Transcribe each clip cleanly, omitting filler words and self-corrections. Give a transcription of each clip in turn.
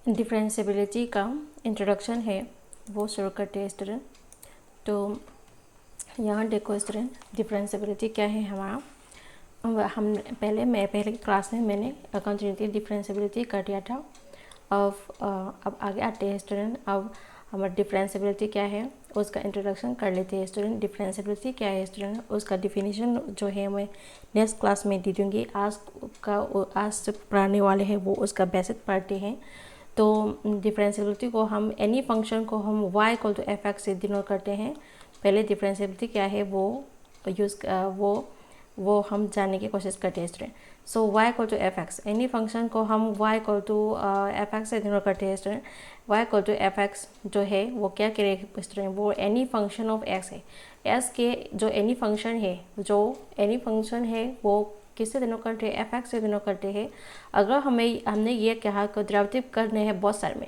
Differentiability का introduction है वो शुरू करते हैं स्टूडेंट। तो यहाँ देखो स्टूडेंट, डिफरेंशियबिलिटी क्या है हमारा। मैं पहले क्लास में मैंने कंटिन्यूटी डिफरेंशियबिलिटी कर दिया था। अब आगे आते हैं स्टूडेंट। अब हमारा डिफरेंशियबिलिटी क्या है उसका इंट्रोडक्शन कर लेते हैं स्टूडेंट। डिफरेंशियबिलिटी क्या है स्टूडेंट, उसका डिफिनीशन जो है मैं नेक्स्ट क्लास में दे दूँगी। आज से पढ़ाने वाले हैं वो उसका बेसिक पढ़ते हैं। तो डिफरेंशियबिलिटी को हम एनी फंक्शन को हम y equal to f x से डिनोट करते हैं। पहले डिफरेंशियबिलिटी क्या है वो हम जानने की कोशिश करते हैं student. So y equal to f x, any function को हम y equal to f x से डिनोट करते हैं student. y equal to f x जो है वो क्या करेगा स्टूडेंट, वो एनी फंक्शन ऑफ x है। s के जो एनी फंक्शन है वो किससे डिनोट करते हैं, एफ एक्स से डिनोट करते हैं। अगर हमने ये कहा कि डेरिवेटिव करने हैं बहुत सारे में,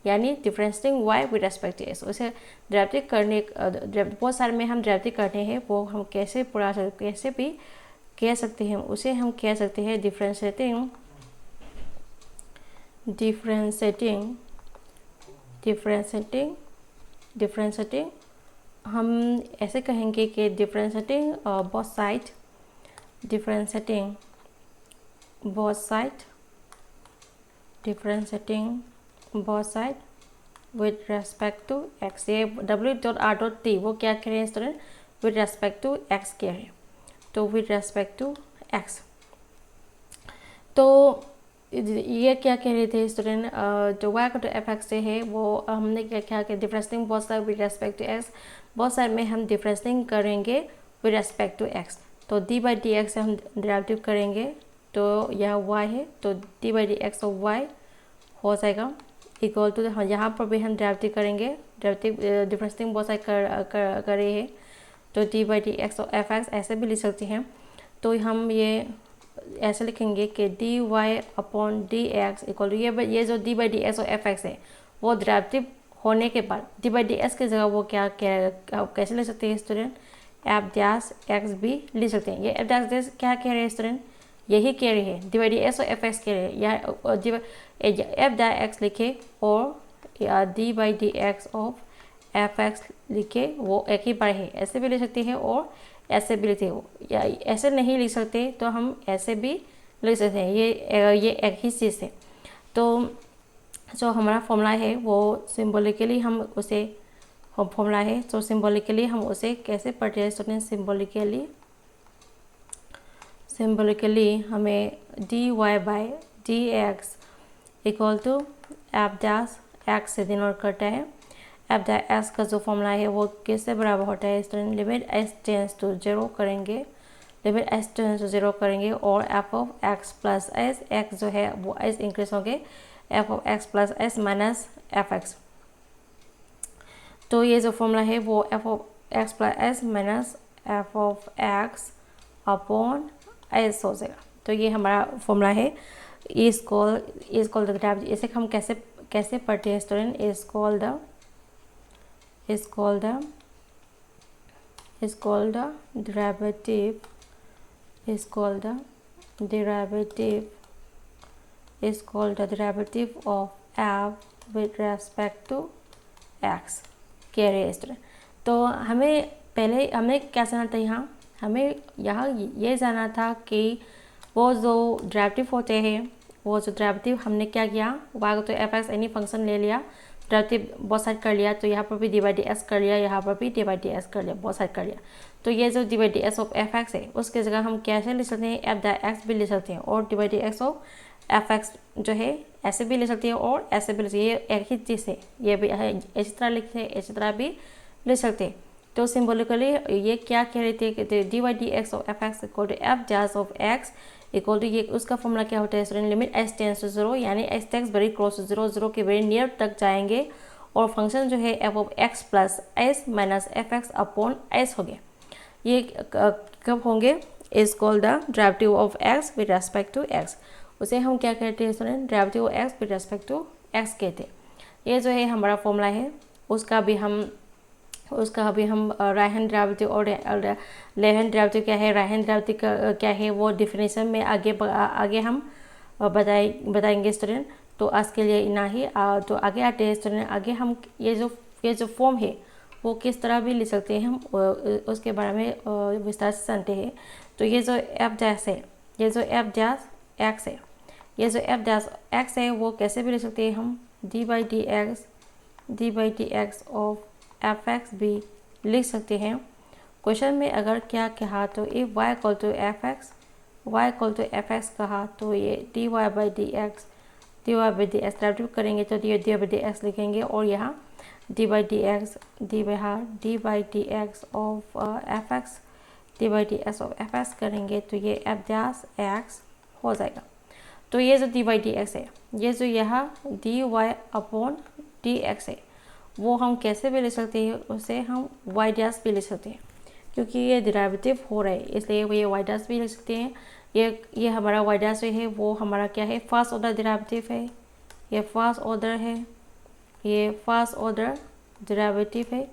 यानी differentiating y with respect to s, उसे डेरिवेटिव करने बहुत सारे में हम डेरिवेटिव करते हैं, वो हम कैसे पढ़ा सकते, कैसे भी कह सकते हैं, उसे हम कह सकते हैं डिफरेंशिएटिंग हम ऐसे कहेंगे कि differentiating both side with respect to x। ये w.r.t वो क्या कह रहे हैं student, with respect to x कह रहे हैं। तो विद रेस्पेक्ट टू x, तो ये क्या कह रहे थे स्टूडेंट, जो y equal to f x से है वो हमने क्या किया कि differentiating both side with respect to x, बहुत सारे में हम डिफरेंशिएटिंग करेंगे विद रेस्पेक्ट टू x। तो d बाई डी एक्स से हम डेरिवेटिव करेंगे, तो यह y है, तो d by d x of y हो जाएगा इक्वल टू, यहाँ पर भी हम डेरिवेटिव करेंगे, डिफरेंशिएटिंग बहुत साइड कर रहे हैं, तो d by d x of f x ऐसे भी लिख सकते हैं। तो हम ये ऐसे लिखेंगे कि d y upon d x equal to ये जो d by d x of f x है वो डेरिवेटिव होने के बाद d बाई डी एक्स की जगह वो कैसे ले सकते हैं स्टूडेंट, एफ डैश एक्स भी लिख सकते हैं। ये एफ डैश क्या कह रहे हैं स्टूडेंट, यही कह रहे हैं डी बाई डी एक्स और एफ एक्स कह रहे हैं, या एफ डैश एक्स लिखे और या d by d x of f x लिखे, वो एक ही बार है, ऐसे भी लिख सकते हैं और ऐसे भी लिखते हो, या ऐसे नहीं लिख सकते तो हम ऐसे भी लिख सकते हैं, ये एक ही चीज़ है। तो जो हमारा फॉर्मूला है वो सिम्बॉलिकली हम उसे फॉर्मूला है, तो सिम्बॉलिकली हम उसे कैसे पढ़ते हैं स्टूडेंट, सिम्बॉलिकली हमें d y by d x equal to f dash x से डिनोट करता है। एफ डैश एक्स का जो फॉर्मूला है वो किससे बराबर होता है student, limit s tends to zero करेंगे, और f of x plus s, x जो है वो एस इंक्रीज होंगे, f of x plus s minus f x. तो ये जो फॉर्मूला है वो f of x plus s minus f of x upon s हो जाएगा। तो ये हमारा फॉर्मूला है। इज कॉल्ड द डेरिवेटिव, इसे हम कैसे पढ़ते हैं student, is called the derivative of f with respect to x कह रहे हैं स्टूडेंट। तो हमने क्या जाना था, हमें यहाँ ये जाना था कि वो जो डेरिवेटिव होते हैं, वो जो डेरिवेटिव हमने क्या किया, y तो एफ एक्स एनी फंक्शन ले लिया, डेरिवेटिव बहुत साइड कर लिया, तो यहाँ पर भी डी बाई डी एक्स कर लिया, यहाँ पर भी डी बाई डी एक्स कर लिया, बहुत साइड कर लिया। तो ये जो d by d x of f x है उसकी जगह हम कैसे लिख सकते हैं, एफ डैश एक्स भी लिख सकते हैं, और d by d x of f x जो है ऐसे भी लिख सकते हैं और ऐसे भी लिख सकते हैं, ये एक ही चीज़ है, ये भी इसी तरह लिखते हैं, इसी तरह भी लिख सकते हैं। तो सिम्बॉलिकली ये क्या कह रहे थे कि d by d x of f x equal to f dash of x equal to, ये उसका फॉर्मूला क्या होता है student, limit s tends to zero, यानी s takes very close to zero, zero के वेरी नियर तक जाएंगे, और फंक्शन जो है f of x plus s minus f x upon s हो गया। ये कब होंगे, is called the derivative of x with respect to x, उसे हम क्या कहते हैं student, derivative of x with respect to x कहते हैं। ये जो है हमारा फॉर्मूला है, उसका भी हम राइट हैंड डेरिवेटिव और लेफ्ट हैंड डेरिवेटिव क्या है, राइट हैंड डेरिवेटिव क्या है वो डिफिनेशन में आगे हम बताएंगे स्टूडेंट। तो आज के लिए इतना ही। तो आगे आते हैं स्टूडेंट, आगे हम ये जो फॉर्म है वो किस तरह भी लिख सकते हैं हम उसके बारे में विस्तार से जानते हैं। तो ये जो एफ डैश है, ये जो एफ डैश एक्स है, ये जो एफ डैश एक्स है वो कैसे भी लिख सकते हैं हम D by d x of f x भी लिख सकते हैं। क्वेश्चन में अगर क्या कहा तो if y equal to f x कहा तो ये d y by d x derivative करेंगे तो डी बाई डी एक्स लिखेंगे, और यहाँ d by d x of f x of f x करेंगे तो ये एफ डैश एक्स हो जाएगा। तो ये जो डी बाई डी एक्स है, ये जो यहाँ d y upon d x है, वो हम कैसे भी ले सकते हैं, उसे हम वाई डैश भी ले सकते हैं, क्योंकि ये डेरिवेटिव हो रहा है इसलिए ये वाई डैश भी ले सकते हैं। ये हमारा वाई डैश है वो हमारा क्या है, फर्स्ट ऑर्डर डेरिवेटिव है, ये फर्स्ट ऑर्डर है, ये फर्स्ट ऑर्डर डेरिवेटिव है।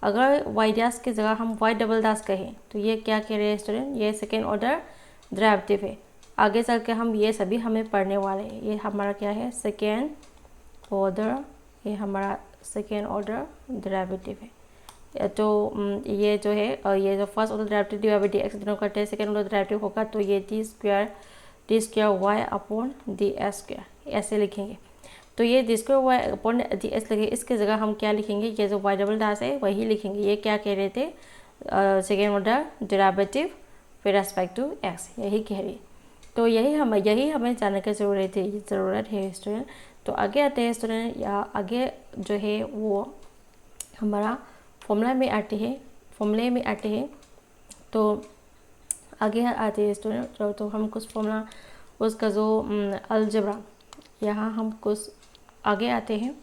अगर वाई डैश की जगह हम वाई डबल डैश कहें तो ये क्या कह रहे हैं स्टूडेंट, ये सेकेंड ऑर्डर डेरिवेटिव है। आगे चल के हम ये सभी हमें पढ़ने वाले हैं। ये हमारा क्या है, सेकेंड ऑर्डर, ये हमारा सेकेंड ऑर्डर डेरिवेटिव है। तो ये जो है ये जो first order derivative d by d x दोनों करते हैं, सेकेंड ऑर्डर डेरिवेटिव होगा तो ये d square y upon d s square ऐसे लिखेंगे। तो ये d square y upon d s लिखे, इसके जगह हम क्या लिखेंगे, ये जो वाई डबल डैश है वही लिखेंगे। ये क्या कह रहे थे, second order derivative with respect to x, यही कह रही। तो यही हमें जानने की ज़रूरत है स्टूडेंट। तो आगे आते हैं स्टूडेंट, या आगे जो है वो हमारा फॉर्मूले में आते हैं। तो आगे आते हैं स्टूडेंट, तो हम कुछ फॉर्मूला उसका जो अलजेब्रा, यहाँ हम कुछ आगे आते हैं,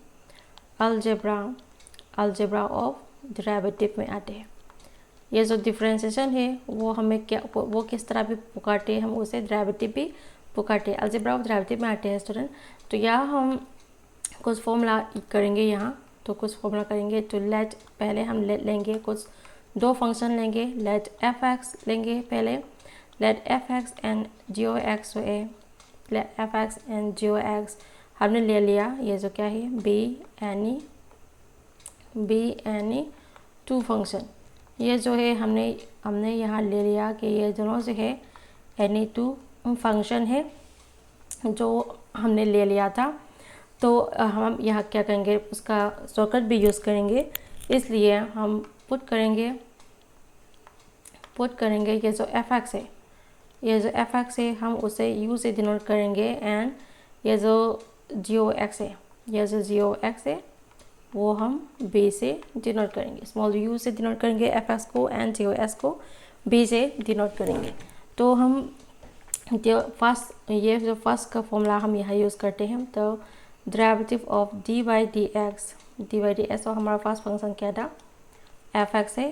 अलजेब्रा ऑफ डेरिवेटिव में आते हैं। ये जो डिफरेंशिएशन है वो हमें वो किस तरह भी पुकारते हैं, हम उसे डेरिवेटिव भी पुकारते हैं। अलजेब्रा ऑफ डेरिवेटिव में आते हैं स्टूडेंट। तो यहाँ हम कुछ फॉर्मूला करेंगे, तो लेट पहले हम लेंगे कुछ दो फंक्शन लेंगे, लेट एफ एक्स लेंगे पहले, let f x and g o x हमने ले लिया। ये जो क्या है, बी एनी टू फंक्शन, ये जो है हमने यहाँ ले लिया कि ये दोनों जो है एनी टू फंक्शन है जो हमने ले लिया था। तो हम यहाँ क्या करेंगे, उसका शॉर्टकट भी यूज़ करेंगे, इसलिए हम पुट करेंगे ये जो एफ एक्स है हम उसे यू से डिनोट करेंगे, एंड ये जो जी ओ एक्स है वो हम बी से डिनोट करेंगे, स्मॉल यू से डिनोट करेंगे एफ एक्स को, एंड जी ओ एक्स को बी से डिनोट करेंगे। तो हम ये जो फर्स्ट का फॉर्मूला हम यहाँ यूज़ करते हैं। तो derivative of d by d x और हमारा फर्स्ट फंक्शन क्या था, एफ एक्स है,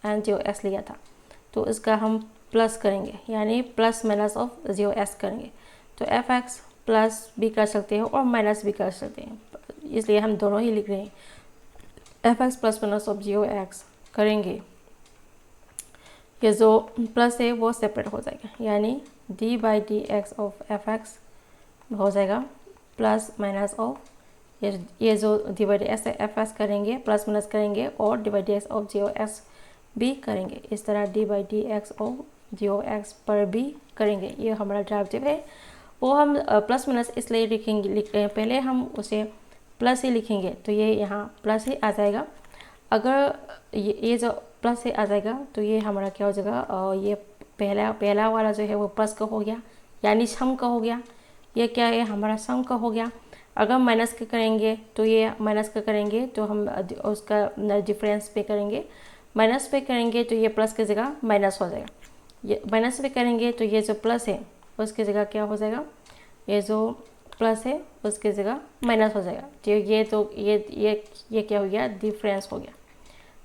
एंड जी ओ एक्स लिया था। तो इसका हम प्लस करेंगे, यानी plus minus of g o x करेंगे। तो एफ एक्स प्लस भी कर सकते हैं और माइनस भी कर सकते हैं, इसलिए हम दोनों ही लिख रहे हैं। F x plus minus of g o x करेंगे, ये जो प्लस है वो सेपरेट हो जाएगा, यानी d by d x of f x हो जाएगा प्लस माइनस ऑफ ये जो d by d x f x करेंगे, प्लस माइनस करेंगे और d by d x of g o x भी करेंगे। इस तरह d by d x of g o x पर भी करेंगे। ये हमारा डेरिवेटिव है, वो हम प्लस माइनस इसलिए लिखेंगे, पहले हम उसे प्लस ही लिखेंगे तो ये यहाँ प्लस ही आ जाएगा। अगर ये जो प्लस ही आ जाएगा तो ये हमारा क्या हो जाएगा, ये पहला वाला जो है वो प्लस का हो गया, यानी सम का हो गया। ये क्या है, हमारा सम का हो गया। अगर माइनस का करेंगे तो ये माइनस का करेंगे तो हम उसका डिफरेंस पे करेंगे, माइनस पे करेंगे तो ये प्लस की जगह माइनस हो जाएगा। ये माइनस पे करेंगे तो ये जो प्लस है उसकी जगह क्या हो जाएगा, ये जो प्लस है उसकी जगह माइनस हो जाएगा। तो ये क्या हो गया, डिफरेंस हो गया,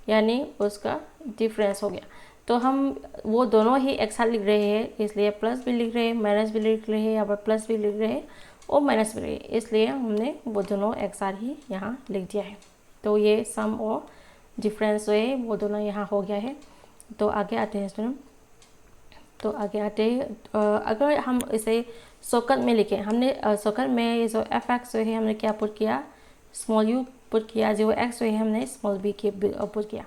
यानी उसका डिफरेंस हो गया। तो हम वो दोनों ही एक साथ लिख रहे हैं, इसलिए प्लस भी लिख रहे हैं, माइनस भी लिख रहे हैं, यहाँ पर प्लस भी लिख रहे हैं और माइनस भी लिख रहे हैं, इसलिए हमने वो दोनों एक साथ ही यहाँ लिख दिया है। तो ये सम और डिफरेंस जो है वो दोनों यहाँ हो गया है। तो आगे आते हैं स्टूडेंट। तो आगे आते ही अगर हम इसे शॉर्टकट में लिखें, हमने शॉर्टकट में ये जो एफ एक्स जो है हमने क्या पुट किया, स्मॉल यू पुट किया, जो एक्स जो है हमने स्मॉल बी के पुट किया।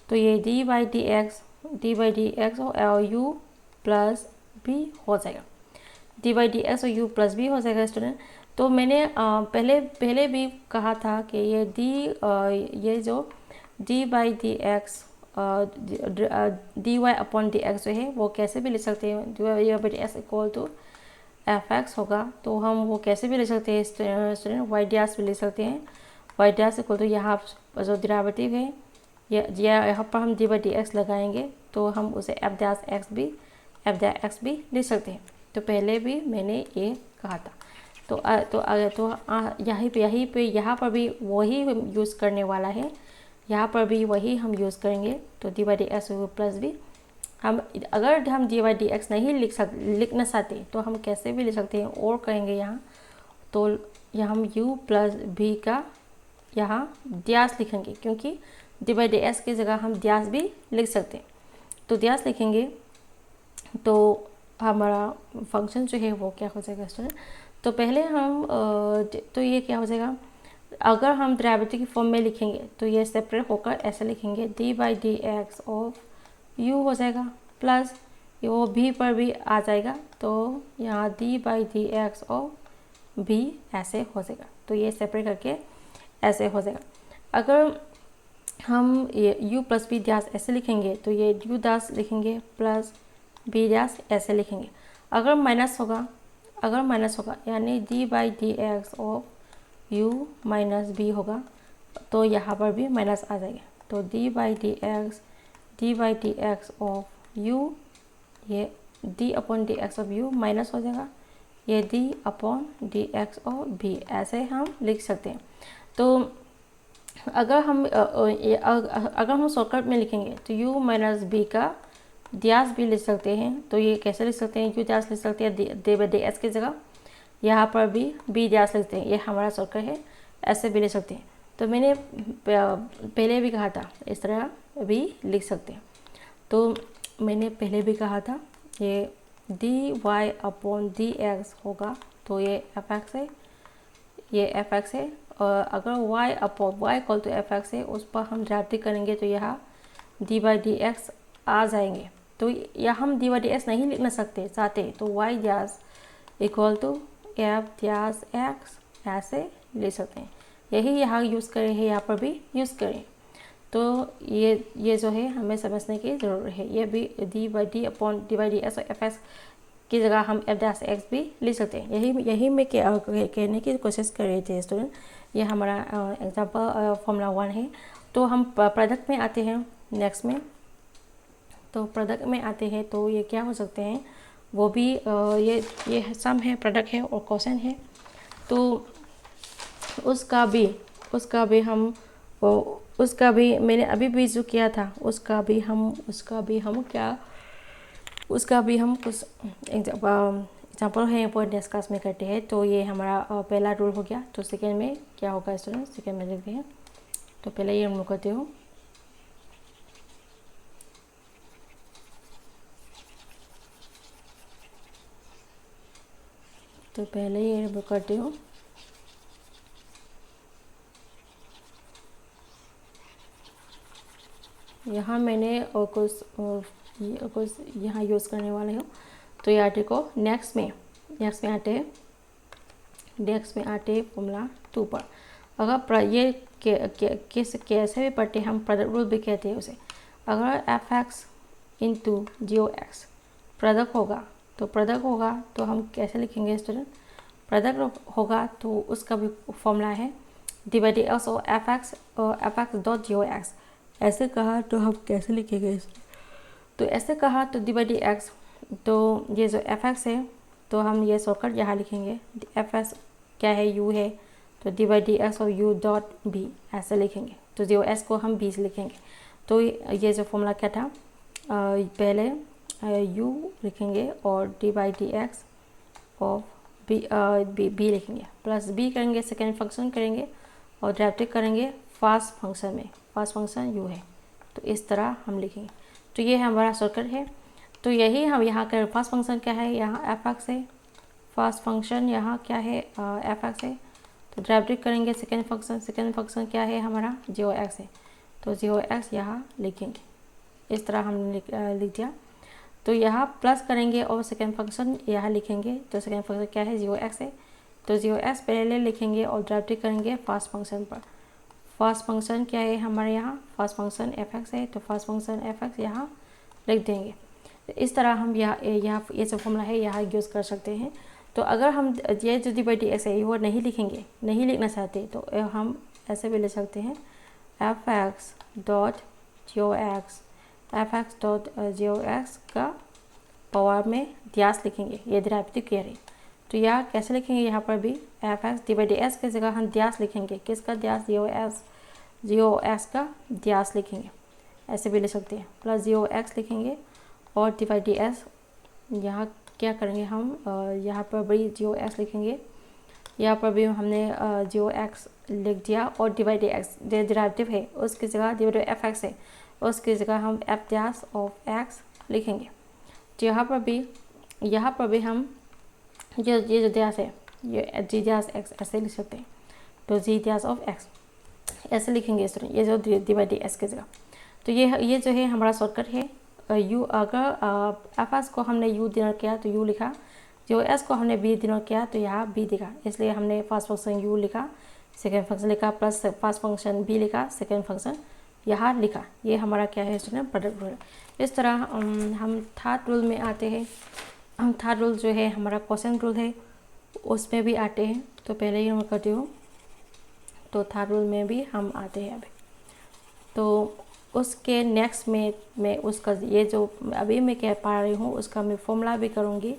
तो ये डी बाई डी एक्स और यू प्लस बी हो जाएगा, डी बाई डी एक्स और यू प्लस बी हो जाएगा स्टूडेंट। तो मैंने पहले भी कहा था कि ये जो d by d x d y upon d x जो है वो कैसे भी लिख सकते हैं, d y by d x equal to f x होगा। तो हम वो कैसे भी लिख सकते हैं स्टूडेंट, वाई डी एक्स भी लिख सकते हैं, y d x equal to यहाँ जो डेरिवेटिव है यहाँ पर हम डी बाई डी एक्स लगाएंगे तो हम उसे एफ डैश एक्स भी लिख सकते हैं। तो पहले भी मैंने ये कहा था। यहीं पे यहाँ पर भी वही यूज़ करने वाला है, यहाँ पर भी वही हम यूज़ करेंगे। तो d by d x plus b, हम अगर हम डी बाई डी एक्स नहीं लिखना चाहते तो हम कैसे भी लिख सकते हैं, और करेंगे यहाँ। तो यहाँ हम u प्लस बी का यहाँ ड्यास लिखेंगे, क्योंकि डी बाई डी एक्स की जगह हम ड्यास भी लिख सकते हैं। तो ड्यास लिखेंगे तो हमारा फंक्शन जो है वो क्या हो जाएगा स्टूडेंट। तो पहले हम तो ये क्या हो जाएगा, अगर हम डेरिवेटिव की फॉर्म में लिखेंगे तो ये सेपरेट होकर ऐसे लिखेंगे, D by d x of you हो जाएगा प्लस वो भी पर भी आ जाएगा, तो यहाँ d by d x of भी ऐसे हो जाएगा। तो ये सेपरेट करके ऐसे हो जाएगा। अगर हम ये u प्लस बी डैश ऐसे लिखेंगे तो ये u डैश लिखेंगे प्लस बी डैश ऐसे लिखेंगे। अगर माइनस होगा यानी d by d x of u minus b होगा, तो यहाँ पर भी माइनस आ जाएगा। तो d by d x of u, ये d upon d x of u minus हो जाएगा, ये d upon d x of b, ऐसे हम लिख सकते हैं। तो अगर हम शॉर्टकट में लिखेंगे तो u माइनस बी का ड्यास भी लिख सकते हैं। तो ये कैसे लिख सकते हैं, u ड्यास लिख सकते हैं डी बाई डी एक्स की जगह, यहाँ पर भी b ड्यास लिखते हैं, ये हमारा शॉर्टकट है, ऐसे भी लिख सकते हैं। तो मैंने पहले भी कहा था इस तरह भी लिख सकते हैं। तो मैंने पहले भी कहा था ये d y upon d x होगा, तो ये एफ एक्स है, ये एफ एक्स है। और अगर y upon y equal to f x है, उस पर हम डेरिवेटिव करेंगे तो यहाँ डी बाई डी एक्स आ जाएंगे। तो यहाँ हम डी बाई डी एक्स नहीं लिखना चाहते तो y dash equal to f dash x ऐसे ले सकते हैं। यही यहाँ यूज़ करें है, यहाँ पर भी यूज़ करें। तो ये जो है हमें समझने की ज़रूरत है। ये भी D by D upon D by d x और एफ एक्स की जगह हम एफ डैश एक्स भी लिख सकते हैं। यही मैं कहने की कोशिश कर रही थी स्टूडेंट। ये हमारा एग्जाम्पल फॉर्मूला 1 है। तो हम प्रोडक्ट में आते हैं नेक्स्ट में। तो प्रोडक्ट में आते हैं तो ये क्या हो सकते हैं, वो भी ये सम है, प्रोडक्ट है और क्वेश्चन है। तो उसका भी मैंने अभी भी जो किया था उसका भी हम कुछ एग्जाम्पल है वो डिस्कस में करते हैं। तो ये हमारा पहला रूल हो गया। तो सेकेंड में क्या होगा स्टूडेंट, सेकेंड में देखते हैं। तो पहले ये हम करते हो, तो पहले ये करते हो। यहाँ मैंने और कुछ यहाँ यूज़ करने वाले हो। तो ये आर्टिकल को नेक्स्ट में आते हैं फॉर्मूला 2 पर। अगर ये कैसे भी पढ़ते हम प्रोडक्ट रूल भी कहते हैं उसे। अगर एफ एक्स इंटू जी ओ एक्स प्रोडक्ट होगा तो हम कैसे लिखेंगे स्टूडेंट, प्रोडक्ट होगा तो उसका भी फॉर्मूला है डी बाई डी एक्स और F x dot g o x. ऐसे कहा तो हम कैसे लिखेंगे इसे, तो ऐसे कहा तो डी बाई डी एक्स, तो ये जो एफ एक्स है तो हम ये शॉर्टकट यहाँ लिखेंगे, एफ एक्स क्या है यू है, तो डी बाई डी एक्स और यू डॉट बी ऐसे लिखेंगे। तो जी ओ एस को हम बी से लिखेंगे। तो ये जो फॉर्मूला क्या था, पहले u लिखेंगे और d by d x of b लिखेंगे, प्लस बी करेंगे, सेकेंड फंक्शन करेंगे और डेरिवेटिव करेंगे फर्स्ट फंक्शन में, फर्स्ट फंक्शन u है। तो इस तरह हम लिखेंगे। तो ये हमारा शॉर्टकट है। तो यही हम यहाँ कर फर्स्ट फंक्शन क्या है, यहाँ एफ एक्स है, फर्स्ट फंक्शन यहाँ क्या है एफ एक्स है। तो डेरिवेटिव करेंगे सेकेंड फंक्शन क्या है हमारा जी ओ एक्स है, तो जी ओ एक्स यहाँ लिखेंगे, इस तरह हमने लिख दिया। तो यहाँ प्लस करेंगे और सेकेंड फंक्शन यहाँ लिखेंगे, तो सेकेंड फंक्शन क्या है जी ओ एक्स है, तो जी ओ एक्स पहले लिखेंगे और डेरिवेटिव करेंगे फर्स्ट फंक्शन पर। फर्स्ट फंक्शन क्या है हमारे यहाँ, फर्स्ट फंक्शन एफ एक्स है, तो फर्स्ट फंक्शन एफ एक्स यहाँ लिख देंगे। तो इस तरह हम यहाँ ये जो फॉर्मूला है यहाँ यूज़ कर सकते हैं। तो अगर हम ये जो डी बाई डी एक्स है वो नहीं लिखेंगे, नहीं लिखना चाहते, तो हम ऐसे भी लिख सकते हैं f x dot g o x, f x dot g o x का पावर में ड्यास लिखेंगे, ये डेरिवेटिव कह रही। तो यहाँ कैसे लिखेंगे, यहाँ पर भी F x d by d x की जगह हम ड्यास लिखेंगे, किसका ड्यास, जी ओ एक्स का ड्यास लिखेंगे, ऐसे भी लिख सकते हैं। प्लस जी ओ एक्स लिखेंगे और डी बाई डी एक्स यहाँ क्या करेंगे हम, यहाँ पर भी जी ओ एक्स लिखेंगे, यहाँ पर भी हमने जी ओ एक्स लिख दिया और डी बाई डी एक्स जो डेरिवेटिव है उसकी जगह डिवाइड एफ एक्स है, उसकी जगह हम एफ ड्यास ऑफ एक्स लिखेंगे। तो यहाँ पर भी हम ये जो ड्यास है ये जी ड्यास एक्स ऐसे लिख सकते हैं, तो जी ड्यास ऑफ एक्स ऐसे लिखेंगे स्टूडेंट, ये जो डी बाई डी एक्स की जगह। तो ये जो है हमारा शॉर्टकट है। यू अगर एफ एस को हमने यू डिनोट किया तो यू लिखा, जो एस को हमने बी डिनोट किया तो यहाँ बी दिखा, इसलिए हमने फर्स्ट फंक्शन यू लिखा, सेकेंड फंक्शन लिखा, प्लस फर्स्ट फंक्शन बी लिखा, सेकेंड फंक्शन यहाँ लिखा। ये हमारा क्या है स्टूडेंट, प्रोडक्ट रूल। इस तरह हम थर्ड रूल में आते हैं। हम थर्ड रूल जो है हमारा क्वेश्चन रूल है, उसमें भी आते हैं। तो पहले ही मैं करती हूँ, तो थर्ड रूल में भी हम आते हैं अभी। तो उसके नेक्स्ट में मैं उसका ये जो अभी मैं कह पा रही हूँ उसका मैं फॉर्मूला भी करूँगी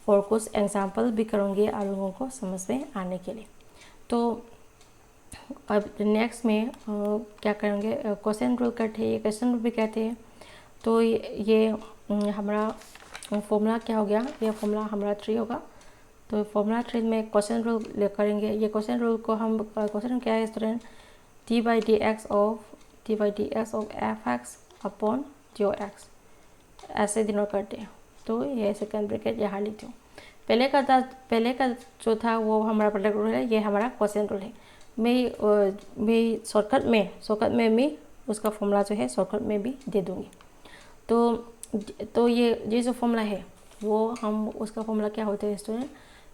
और कुछ एग्जांपल भी करूँगी आप लोगों को समझ में आने के लिए। तो अब नेक्स्ट में क्या करेंगे, क्वेश्चन रूल करते हैं, ये क्वेश्चन रूल भी कहते हैं। तो ये हमारा फॉर्मूला क्या हो गया, ये फॉर्मूला हमारा 3 होगा। तो फॉर्मूला 3 में क्वेश्चन रूल करेंगे। ये क्वेश्चन रूल को हम क्वेश्चन क्या है student, d by d x of f x upon g o x ऐसे डिनोट करते हैं। तो ये सेकंड ब्रैकेट यहाँ लिखती हूँ। पहले का जो था वो हमारा प्रोडक्ट रूल है, ये हमारा क्वेश्चन रूल है। मैं शॉर्टकट में मैं उसका फॉर्मूला जो है शॉर्टकट में भी दे दूँगी। तो ये जो फॉर्मूला है वो हम उसका फॉर्मूला क्या होता है स्टूडेंट,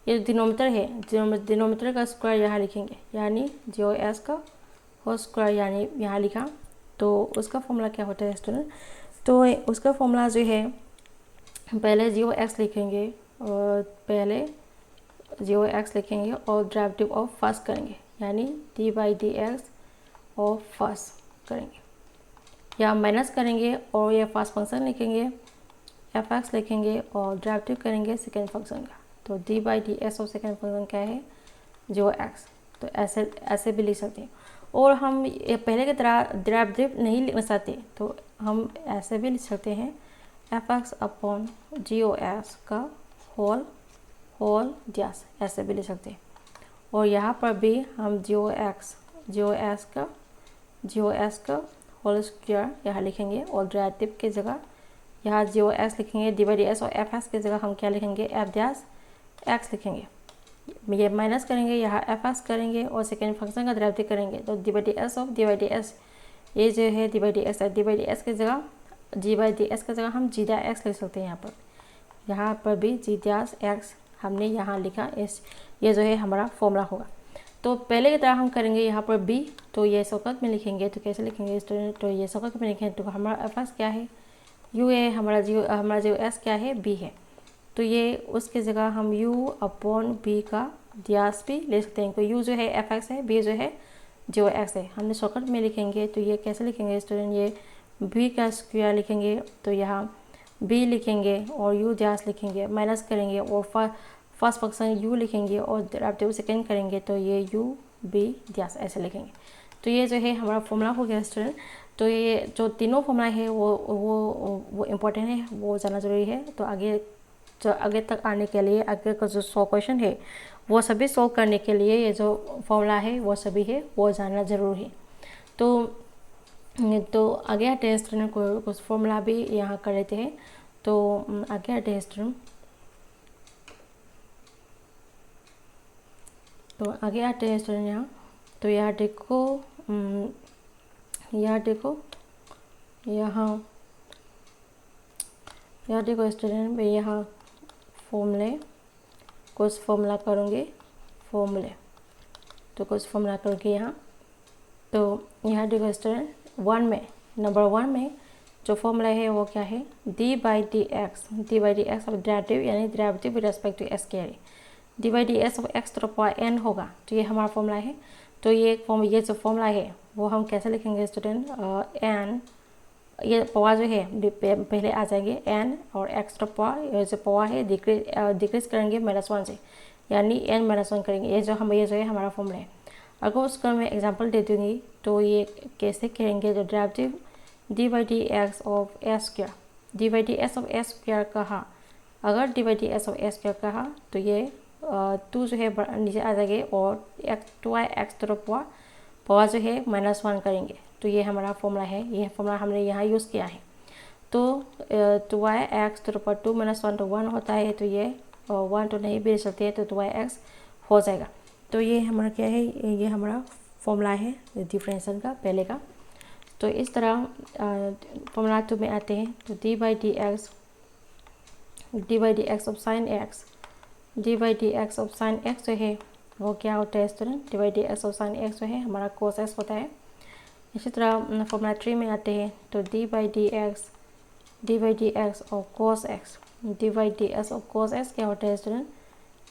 ये डिनोमीटर है, डिनोमीटर का स्क्वायर यहाँ लिखेंगे, यानी जी ओ एस का होल स्क्वायर यानी यहाँ लिखा। तो उसका फॉर्मूला क्या होता है स्टूडेंट, तो उसका फॉर्मूला जो है पहले जी ओ एक्स लिखेंगे और डेरिवेटिव ऑफ फर्स्ट करेंगे, यानी d by d x of first करेंगे, या माइनस करेंगे और ये फर्स्ट फंक्शन लिखेंगे, एफ एक्स लिखेंगे और डेरिवेटिव करेंगे सेकेंड फंक्शन का। तो d by d x of second function क्या है, जी ओ एक्स। तो ऐसे भी लिख सकते हैं। और हम ये पहले की तरह डेरिवेटिव नहीं लिखना चाहते तो हम ऐसे भी लिख सकते हैं, f x upon g o x का होल ड्यास, ऐसे भी लिख सकते हैं। और यहाँ पर भी हम जी ओ एस का होल स्क्वायर यहाँ लिखेंगे और डेरिवेटिव की जगह यहाँ जी ओ एक्स लिखेंगे, डी बाई डी एक्स और एफ एक्स की जगह हम क्या लिखेंगे, एफ ड्यास एक्स लिखेंगे। ये माइनस करेंगे, यहाँ एफ एक्स करेंगे और सेकेंड फंक्शन का डेरिवेटिव करेंगे। तो d by d x of d by d x, ये जो है डी बाई डी एक्स है, डी बाई डी एक्स की जगह जी बाई डी एक्स की जगह हम जी ड्यास एक्स लिख सकते हैं। यहाँ पर भी जी ड्यास एक्स हमने यहाँ लिखा, ये जो है हमारा फॉर्मूला होगा। तो पहले की तरह हम करेंगे यहाँ पर बी, तो ये शॉर्टकट में लिखेंगे। तो कैसे लिखेंगे स्टूडेंट, तो ये शॉर्टकट में लिखेंगे। तो हमारा एफ एक्स क्या है, यू है, हमारा जी एस क्या है, बी है। तो ये उसकी जगह हम u अपॉन बी का ड्यास भी ले सकते हैं, क्योंकि u जो है एफ एक्स है, b जो है जी ओ एक्स है। हमने शॉर्टकट में लिखेंगे। तो ये कैसे लिखेंगे स्टूडेंट, ये b का स्क्वायर लिखेंगे, तो यहाँ b लिखेंगे और u ड्यास लिखेंगे, माइनस करेंगे और फर्स्ट फंक्शन u लिखेंगे और डेरिवेटिव सेकेंड करेंगे, तो ये u b ड्यास ऐसे लिखेंगे। तो ये जो है हमारा फॉर्मूला हो गया स्टूडेंट। तो ये जो तीनों फॉर्मूला है वो इम्पोर्टेंट है, वो जानना ज़रूरी है। तो आगे तक आने के लिए आगे का जो 100 क्वेश्चन है वो सभी सॉल्व करने के लिए ये जो फॉर्मूला है वो सभी है वो जानना ज़रूरी है। तो आगे आते हैं स्टूडेंट को कुछ फॉर्मूला भी यहाँ कर लेते हैं। तो आगे आते हैं स्टूडेंट। तो आगे आते हैं स्टूडेंट यहाँ। तो यहाँ देखो यहाँ देखो स्टूडेंट, मैं यहाँ कुछ फॉर्मूला करूँगी, तो कुछ फॉर्मूला करूँगी यहाँ। तो यहाँ देखो स्टूडेंट, नंबर वन में जो फॉर्मूला है वो क्या है, d by d x of derivative यानी derivative with respect to x carry, d by d x of x to the power n होगा। तो ये हमारा फॉर्मूला है। तो ये जो फॉर्मूला है वो हम कैसे लिखेंगे स्टूडेंट, एन, ये पावर जो है पहले आ जाएंगे एन, और एक्स टू द पावर जो पावर है डिक्रीज करेंगे -1 से, यानी एन -1 करेंगे। ये जो है हमारा फॉर्मूला है। अगर उसका मैं एग्जांपल दे दूँगी तो ये कैसे करेंगे, जो derivative d by d x of S square, D by D S of S square कहा, अगर D by D S of S square कहा तो ये 2 जो है नीचे आ जाएंगे, और एक्स टू द पावर जो है -1 करेंगे। तो ये हमारा फॉर्मूला है, ये फॉर्मूला हमने यहाँ यूज़ किया है। तो 2y x to the power 2 -1 तो 1 होता है, तो ये 1 तो नहीं भी चलती है, तो 2y एक्स हो जाएगा। तो ये हमारा क्या है, ये हमारा फॉर्मूला है डिफरेंशियल का पहले का। तो इस तरह फॉर्मूला 2 में आते हैं। तो d by d x of sine x, d by d x of sine x जो है वो क्या होता है student, d by d x of sine x जो है हमारा कोस एक्स होता है। इसी तरह फॉर्मूला 3 में आते हैं। तो d by d x of cos x, d by d x of cos x क्या होता है student,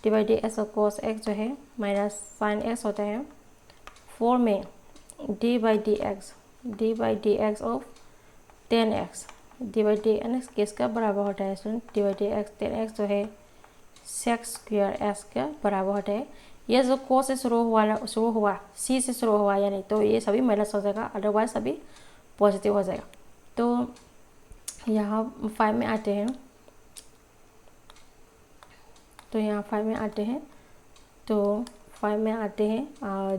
d by d x of cos x जो है माइनस साइन एक्स होता है। 4 में d by d x of tan x, d by d n x किसका बराबर होता है student, d by d x tan x जो है सेक स्क्वायर एस का बराबर होता है। ये जो कोस से शुरू हुआ सी से शुरू हुआ यानी, तो ये सभी माइनस हो जाएगा, अदरवाइज सभी पॉजिटिव हो जाएगा। तो यहाँ 5 में आते हैं। तो यहाँ 5 में आते हैं। तो 5 में आते हैं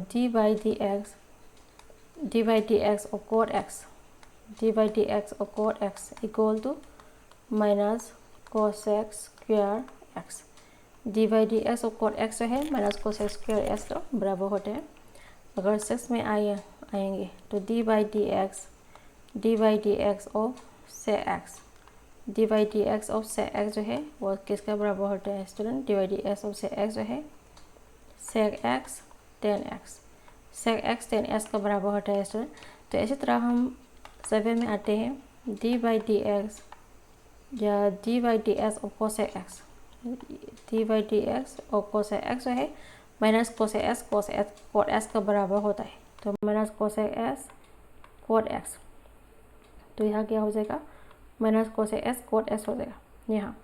d by d x of cot x, d by d x of cot x equal to minus cosec square x, d by d x of cot x जो है माइनस कोसेक स्क्वायर एक्स तो बराबर होते हैं। अगर 6 में आएंगे तो d by d x of sec x, d by d x of sec x जो है वो किसका बराबर होता है student, d by d x of sec x जो है सेक एक्स टेन एक्स का बराबर होता है स्टूडेंट। तो इसी तरह हम 7 में आते हैं। डी बाई डी एक्स या d by d x of cosec x, d by d x और कोसेक एक्स जो है minus cosec x cot x का बराबर होता है। तो minus cosec x cot x, तो यहाँ क्या हो जाएगा, minus cosec x cot x हो जाएगा यहाँ।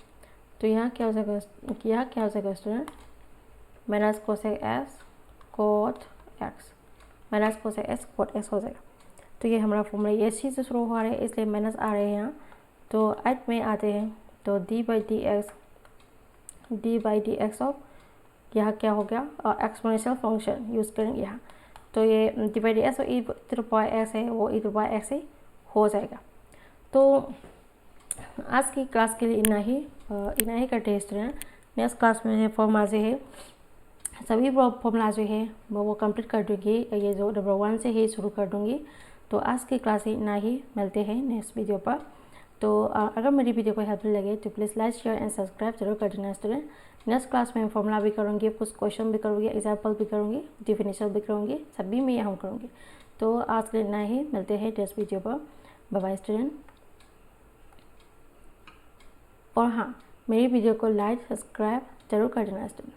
तो यहाँ क्या हो जाएगा student, minus cosec x cot x, minus cosec x cot x हो जाएगा। तो ये हमारा फॉर्मूला, ये सी से शुरू हो रहा है इसलिए माइनस आ रहे हैं यहाँ। तो 8 में आते हैं। तो d by d x of, यहाँ क्या हो गया, एक्सपोनेंशियल फंक्शन यूज़ करेंगे यहाँ। तो ये डी बाई डी एक्स और ई टू द पावर एक्स है, वो ई टू द पावर एक्स ही हो जाएगा। तो आज की क्लास के लिए इतना ही करते हैं स्टूडेंट। नेक्स्ट क्लास में फॉर्मूला जो है सभी फॉर्मूला जो है वो कंप्लीट कर दूँगी, ये जो नंबर 1 से ही शुरू कर दूँगी। तो आज की क्लास से इतना ही, मिलते हैं नेक्स्ट वीडियो पर। तो अगर मेरी वीडियो को हेल्पफुल लगे तो please like share and subscribe जरूर कर देना स्टूडेंट। नेक्स्ट क्लास में फॉर्मूला भी करूँगी, कुछ क्वेश्चन भी करूँगी, एग्जाम्पल भी करूँगी, डिफिनेशन भी करूँगी, सभी में यहाँ करूँगी। तो आज के लिए इतना ही, मिलते हैं नेक्स्ट वीडियो पर। Bye bye student. और हाँ, मेरी वीडियो को लाइक सब्सक्राइब जरूर कर देना स्टूडेंट।